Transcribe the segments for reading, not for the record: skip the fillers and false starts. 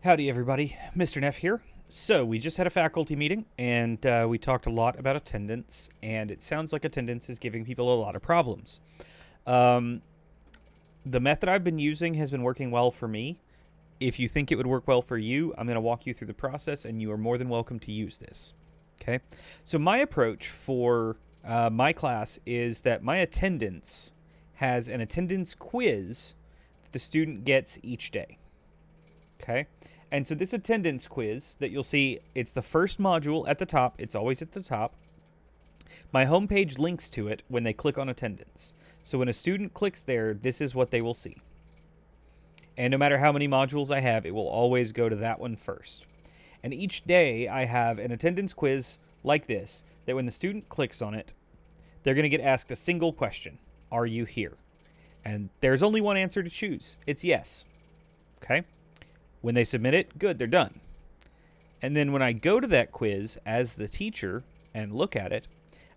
Howdy, everybody. Mr. Neff here. So, we just had a faculty meeting, and we talked a lot about attendance, and it sounds like attendance is giving people a lot of problems. Um, the method I've been using has been working well for me. If you think it would work well for you, I'm going to walk you through the process, and you are more than welcome to use this. Okay? So, my approach for my class is that my attendance has an attendance quiz that the student gets each day. Okay. And so this attendance quiz that you'll see, it's the first module at the top. It's always at the top. My homepage links to it when they click on attendance. So when a student clicks there, this is what they will see. And no matter how many modules I have, it will always go to that one first. And each day I have an attendance quiz like this, that when the student clicks on it, they're going to get asked a single question. Are you here? And there's only one answer to choose. It's yes. Okay. When they submit it, good, they're done. And then when I go to that quiz as the teacher and look at it,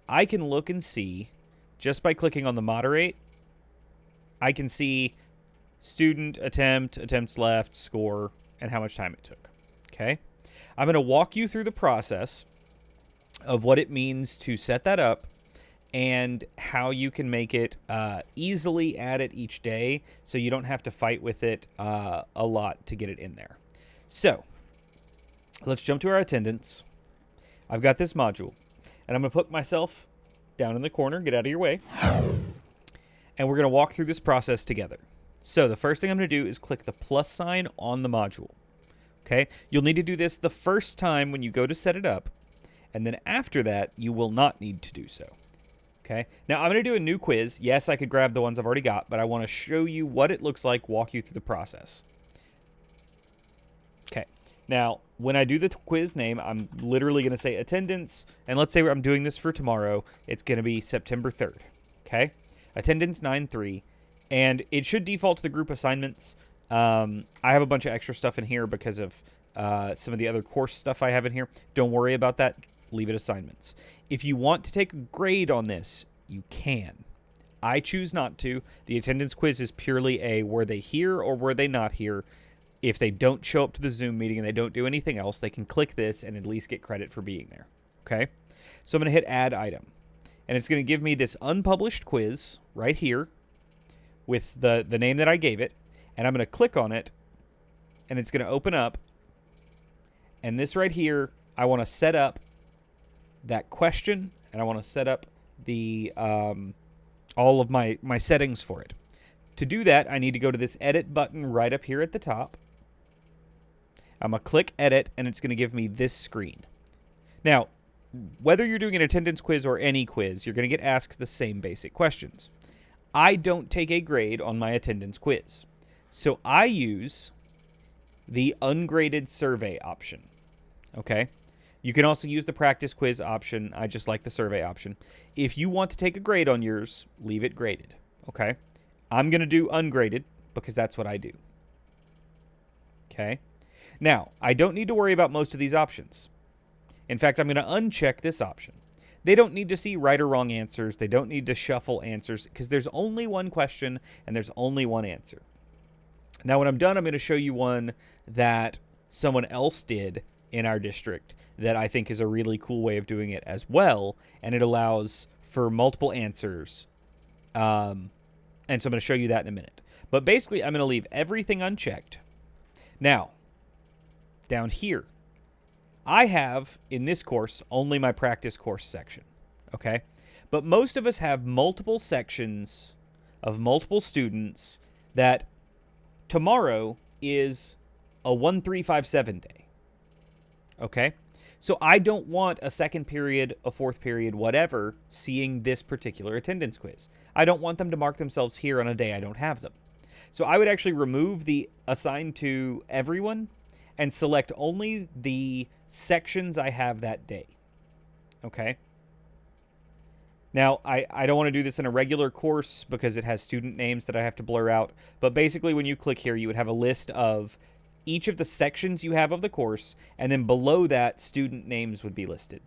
I can look and see, just by clicking on the moderate, I can see student, attempt, attempts left, score, and how much time it took. Okay? I'm going to walk you through the process of what it means to set that up and how you can make it easily add it each day so you don't have to fight with it a lot to get it in there. So let's jump to our attendance. I've got this module, and I'm going to put myself down in the corner, get out of your way, and we're going to walk through this process together. So the first thing I'm going to do is click the plus sign on the module. Okay? You'll need to do this the first time when you go to set it up, and then after that, you will not need to do so. Okay, now I'm going to do a new quiz. Yes, I could grab the ones I've already got, but I want to show you what it looks like, walk you through the process. Okay, now when I do the quiz name, I'm literally going to say attendance, and let's say I'm doing this for tomorrow. It's going to be September 3rd. Okay, attendance 9-3, and it should default to the group assignments. I have a bunch of extra stuff in here because of some of the other course stuff I have in here. Don't worry about that. Leave it assignments. If you want to take a grade on this, you can. I choose not to. The attendance quiz is purely a were they here or were they not here. If they don't show up to the Zoom meeting and they don't do anything else, they can click this and at least get credit for being there. Okay? So I'm going to hit add item. And it's going to give me this unpublished quiz right here with the name that I gave it. And I'm going to click on it and it's going to open up. And this right here, I want to set up that question, and I want to set up the all of my settings for it. To do that, I need to go to this edit button right up here at the top. I'm going to click edit, and it's going to give me this screen. Now, whether you're doing an attendance quiz or any quiz, you're going to get asked the same basic questions. I don't take a grade on my attendance quiz, so I use the ungraded survey option. Okay? You can also use the practice quiz option. I just like the survey option. If you want to take a grade on yours, leave it graded. Okay? I'm going to do ungraded because that's what I do. Okay? Now, I don't need to worry about most of these options. In fact, I'm going to uncheck this option. They don't need to see right or wrong answers. They don't need to shuffle answers because there's only one question and there's only one answer. Now, when I'm done, I'm going to show you one that someone else did in our district that I think is a really cool way of doing it as well, and it allows for multiple answers. And so I'm going to show you that in a minute. But basically, I'm going to leave everything unchecked. Now, down here, I have, in this course, only my practice course section. Okay? But most of us have multiple sections of multiple students that tomorrow is a 1357 day. Okay? So I don't want a second period, a fourth period, whatever, seeing this particular attendance quiz. I don't want them to mark themselves here on a day I don't have them. So I would actually remove the assign to everyone and select only the sections I have that day. Okay? Now, I don't want to do this in a regular course because it has student names that I have to blur out. But basically, when you click here, you would have a list of each of the sections you have of the course, and then below that, student names would be listed.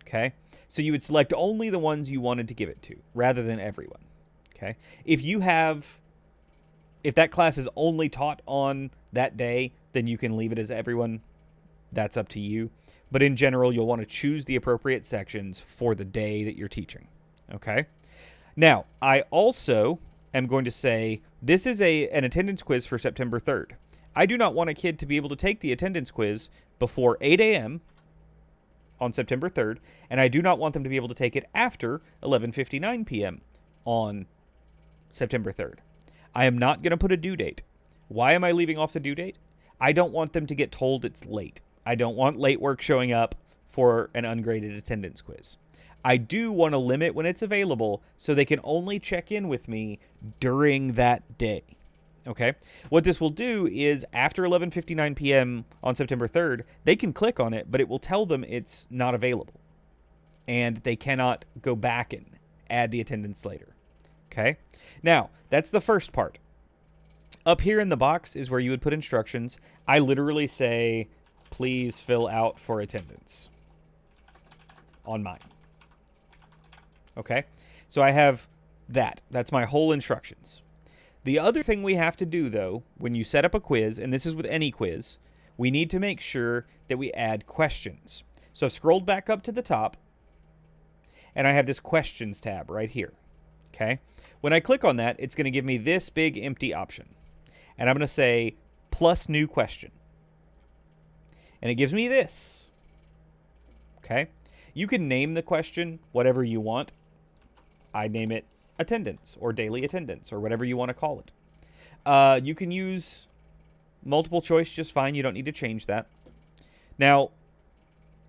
Okay? So you would select only the ones you wanted to give it to, rather than everyone. Okay? If that class is only taught on that day, then you can leave it as everyone. That's up to you. But in general, you'll want to choose the appropriate sections for the day that you're teaching. Okay? Now, I also am going to say this is an attendance quiz for September 3rd. I do not want a kid to be able to take the attendance quiz before 8 a.m. on September 3rd, and I do not want them to be able to take it after 11:59 p.m. on September 3rd. I am not going to put a due date. Why am I leaving off the due date? I don't want them to get told it's late. I don't want late work showing up for an ungraded attendance quiz. I do want to limit when it's available so they can only check in with me during that day. Okay? What this will do is after 11:59 p.m. on September 3rd, they can click on it, but it will tell them it's not available. And they cannot go back and add the attendance later. Okay? Now, that's the first part. Up here in the box is where you would put instructions. I literally say, please fill out for attendance on mine. Okay? So I have that. That's my whole instructions. The other thing we have to do, though, when you set up a quiz, and this is with any quiz, we need to make sure that we add questions. So I've scrolled back up to the top, and I have this questions tab right here. Okay? When I click on that, it's going to give me this big empty option. And I'm going to say, plus new question. And it gives me this. Okay? You can name the question whatever you want. I name it attendance or daily attendance or whatever you want to call it. You can use multiple choice just fine. You don't need to change that. Now,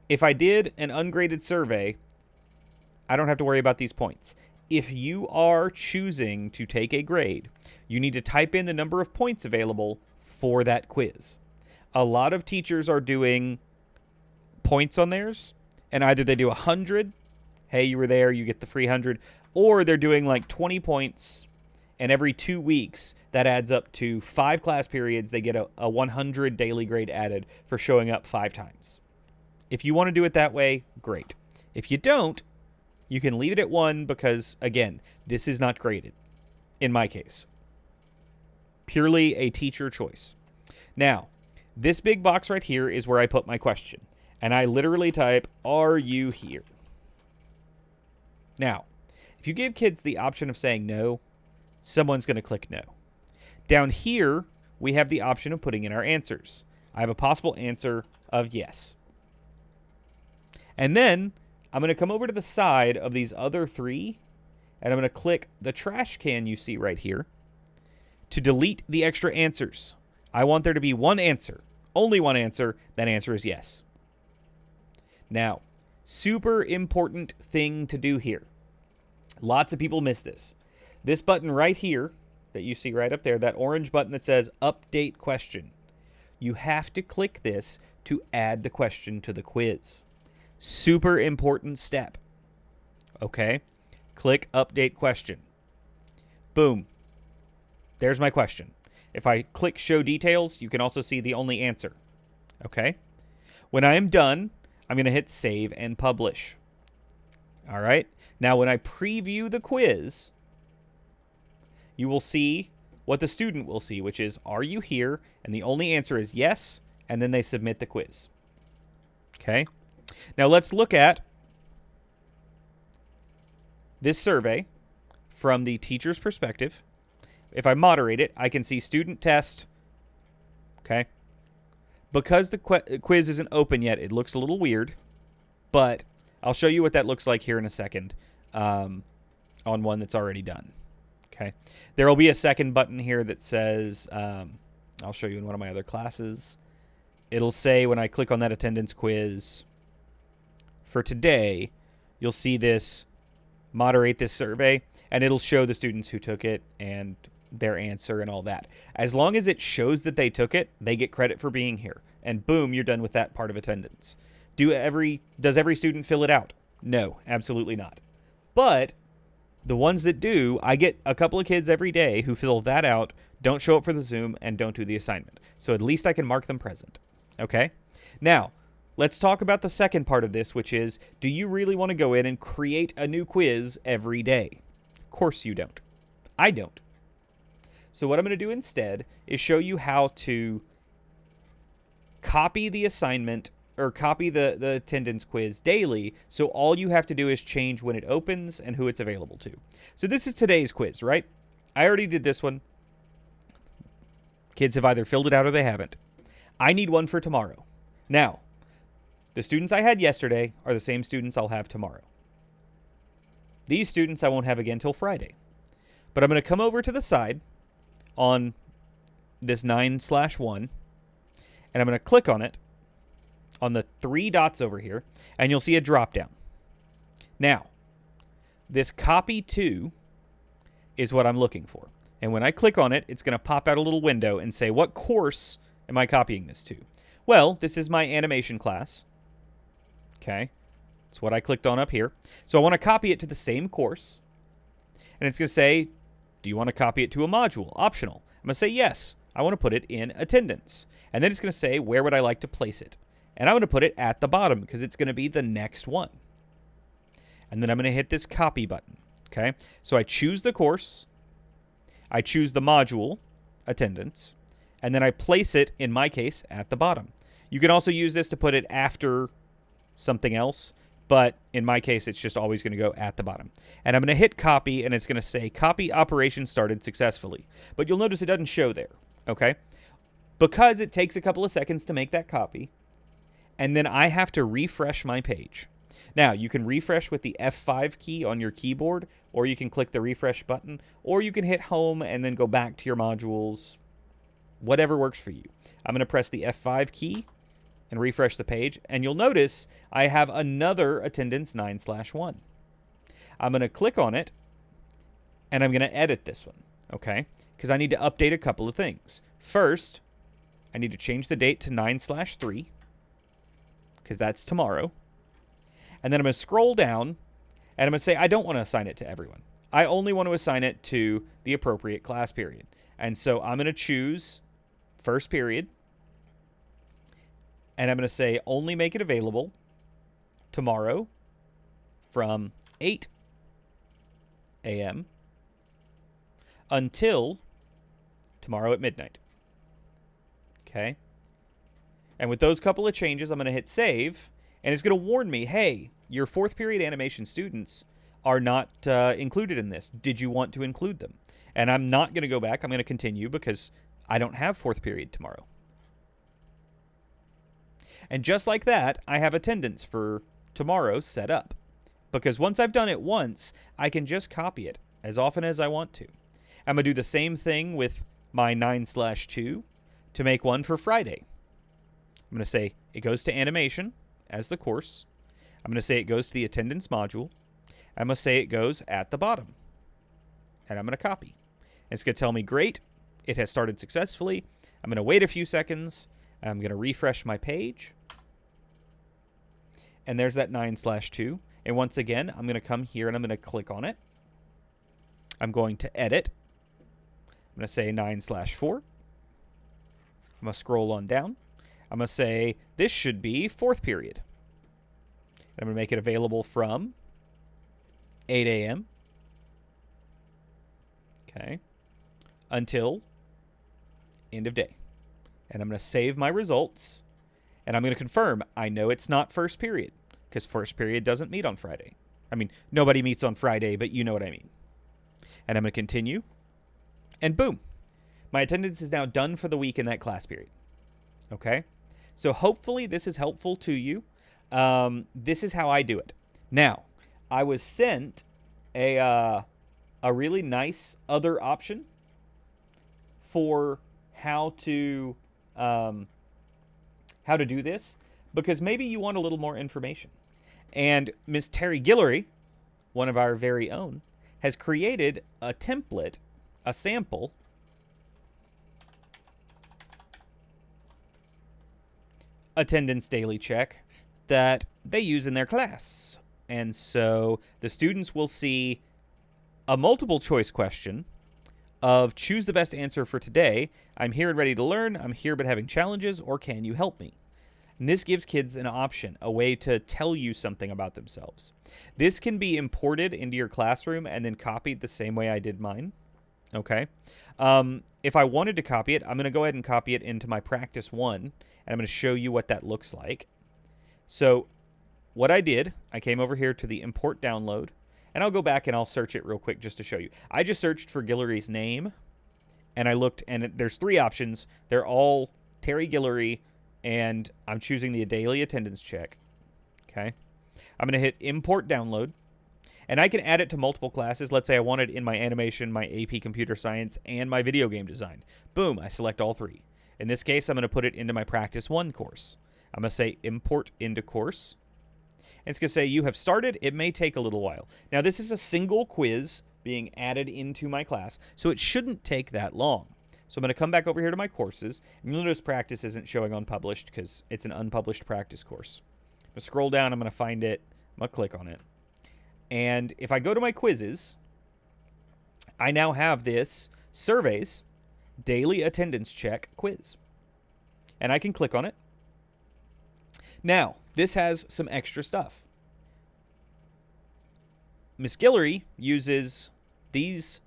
if I did an ungraded survey, I don't have to worry about these points. If you are choosing to take a grade, you need to type in the number of points available for that quiz. A lot of teachers are doing points on theirs, and either they do 100, hey, you were there, you get the free 100, or they're doing like 20 points, and every 2 weeks, that adds up to 5 class periods. They get a 100 daily grade added for showing up 5 times. If you want to do it that way, great. If you don't, you can leave it at 1 because, again, this is not graded, in my case. Purely a teacher choice. Now, this big box right here is where I put my question. And I literally type, are you here? Now, if you give kids the option of saying no, someone's going to click no. Down here, we have the option of putting in our answers. I have a possible answer of yes. And then I'm going to come over to the side of these other 3, and I'm going to click the trash can you see right here to delete the extra answers. I want there to be one answer, only one answer. That answer is yes. Now, super important thing to do here. Lots of people miss this. This button right here that you see right up there, that orange button that says update question. You have to click this to add the question to the quiz. Super important step. Okay? Click update question. Boom. There's my question. If I click show details, you can also see the only answer. Okay? When I am done, I'm going to hit save and publish. All right? Now, when I preview the quiz, you will see what the student will see, which is, are you here? And the only answer is yes, and then they submit the quiz. Okay? Now, let's look at this survey from the teacher's perspective. If I moderate it, I can see student test. Okay? Because the quiz isn't open yet, it looks a little weird, but I'll show you what that looks like here in a second on one that's already done. Okay. There will be a second button here that says, I'll show you in one of my other classes. It'll say when I click on that attendance quiz for today, you'll see this moderate this survey, and it'll show the students who took it and their answer and all that. As long as it shows that they took it, they get credit for being here. And boom, you're done with that part of attendance. Does every student fill it out? No, absolutely not. But the ones that do, I get a couple of kids every day who fill that out, don't show up for the Zoom, and don't do the assignment. So at least I can mark them present. Okay? Now, let's talk about the second part of this, which is, do you really want to go in and create a new quiz every day? Of course you don't. I don't. So what I'm going to do instead is show you how to copy the assignment or copy the attendance quiz daily, so all you have to do is change when it opens and who it's available to. So this is today's quiz, right? I already did this one. Kids have either filled it out or they haven't. I need one for tomorrow. Now, the students I had yesterday are the same students I'll have tomorrow. These students I won't have again till Friday. But I'm going to come over to the side on this 9/1, and I'm going to click on it on the 3 dots over here, and you'll see a drop down. Now, this copy to is what I'm looking for. And when I click on it, it's going to pop out a little window and say, what course am I copying this to? Well, this is my animation class. Okay. That's what I clicked on up here. So I want to copy it to the same course. And it's going to say, do you want to copy it to a module? Optional. I'm going to say yes. I want to put it in attendance. And then it's going to say, where would I like to place it? And I'm going to put it at the bottom because it's going to be the next one. And then I'm going to hit this copy button. Okay. So I choose the course. I choose the module, attendance. And then I place it, in my case, at the bottom. You can also use this to put it after something else, but in my case, it's just always going to go at the bottom. And I'm going to hit copy, and it's going to say copy operation started successfully. But you'll notice it doesn't show there, okay? Because it takes a couple of seconds to make that copy, and then I have to refresh my page. Now, you can refresh with the F5 key on your keyboard, or you can click the refresh button, or you can hit home and then go back to your modules, whatever works for you. I'm going to press the F5 key and refresh the page, and you'll notice I have another attendance 9/1. I'm going to click on it, and I'm going to edit this one, okay? Because I need to update a couple of things. First, I need to change the date to 9/3, because that's tomorrow. And then I'm going to scroll down, and I'm going to say I don't want to assign it to everyone. I only want to assign it to the appropriate class period. And so I'm going to choose first period, and I'm going to say only make it available tomorrow from 8 a.m. until tomorrow at midnight. Okay? And with those couple of changes, I'm going to hit save, and it's going to warn me, hey, your 4th period animation students are not included in this. Did you want to include them? And I'm not going to go back. I'm going to continue because I don't have 4th period tomorrow. And just like that, I have attendance for tomorrow set up. Because once I've done it once, I can just copy it as often as I want to. I'm going to do the same thing with my 9/2 to make one for Friday. I'm going to say it goes to animation as the course. I'm going to say it goes to the attendance module. I'm going to say it goes at the bottom. And I'm going to copy. And it's going to tell me, great, it has started successfully. I'm going to wait a few seconds. I'm going to refresh my page. And there's that 9/2. And once again, I'm going to come here and I'm going to click on it. I'm going to edit. I'm going to say 9/4. I'm going to scroll on down. I'm going to say this should be 4th period. And I'm going to make it available from 8 a.m. Okay. Until end of day. And I'm going to save my results. And I'm going to confirm I know it's not first period because first period doesn't meet on Friday. I mean, nobody meets on Friday, but you know what I mean. And I'm going to continue. And boom. My attendance is now done for the week in that class period. Okay? So hopefully this is helpful to you. This is how I do it. Now, I was sent a really nice other option for how to do this, because maybe you want a little more information. And Miss Terry Guillory, one of our very own, has created a template, a sample attendance daily check that they use in their class. And so the students will see a multiple choice question of choose the best answer for today. I'm here and ready to learn. I'm here but having challenges, or can you help me? And this gives kids an option, a way to tell you something about themselves. This can be imported into your classroom and then copied the same way I did mine. Okay. If I wanted to copy it, I'm going to go ahead and copy it into my practice one, and I'm going to show you what that looks like. So what I did, I came over here to the import download, and I'll go back and I'll search it real quick just to show you. I just searched for Guillory's name, and I looked, and there's 3 options. They're all Terry Guillory, and I'm choosing the daily attendance check. Okay. I'm going to hit import download. And I can add it to multiple classes. Let's say I want it in my animation, my AP computer science, and my video game design. Boom, I select all 3. In this case, I'm going to put it into my practice 1 course. I'm going to say import into course. And it's going to say you have started. It may take a little while. Now, this is a single quiz being added into my class, so it shouldn't take that long. So I'm going to come back over here to my courses. And you'll notice practice isn't showing unpublished because it's an unpublished practice course. I'm going to scroll down. I'm going to find it. I'm going to click on it. And if I go to my quizzes, I now have this surveys daily attendance check quiz. And I can click on it. Now, this has some extra stuff. Miss Guillory uses these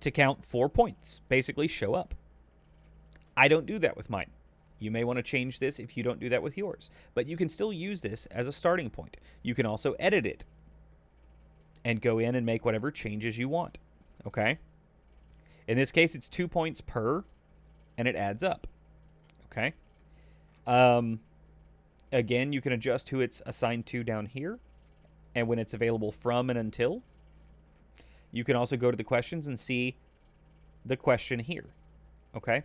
to count 4 points, basically show up. I don't do that with mine. You may want to change this if you don't do that with yours. But you can still use this as a starting point. You can also edit it and go in and make whatever changes you want, okay? In this case, it's 2 points per, and it adds up, okay? Again, you can adjust who it's assigned to down here, and when it's available from and until. You can also go to the questions and see the question here, okay?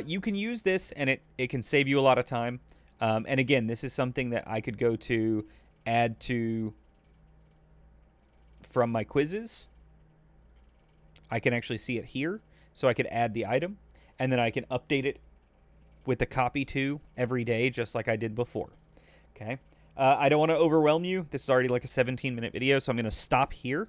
You can use this, and it can save you a lot of time. And again, this is something that I could go to add to from my quizzes. I can actually see it here, so I could add the item, and then I can update it with the copy to every day, just like I did before. Okay. I don't want to overwhelm you. This is already like a 17-minute video, so I'm going to stop here.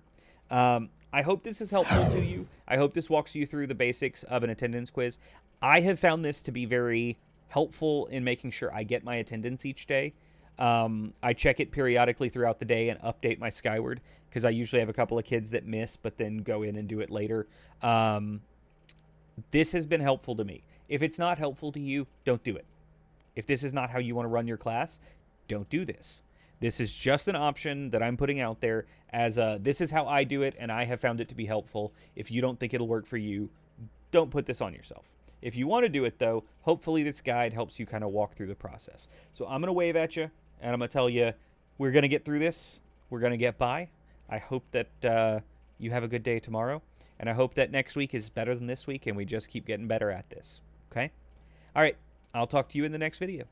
I hope this is helpful to you. I hope this walks you through the basics of an attendance quiz. I have found this to be very helpful in making sure I get my attendance each day. I check it periodically throughout the day and update my Skyward because I usually have a couple of kids that miss but then go in and do it later. This has been helpful to me. If it's not helpful to you, don't do it. If this is not how you want to run your class, don't do this. This is just an option that I'm putting out there as this is how I do it, and I have found it to be helpful. If you don't think it'll work for you, don't put this on yourself. If you want to do it, though, hopefully this guide helps you kind of walk through the process. So I'm going to wave at you, and I'm going to tell you we're going to get through this. We're going to get by. I hope that you have a good day tomorrow, and I hope that next week is better than this week, and we just keep getting better at this. Okay? All right. I'll talk to you in the next video.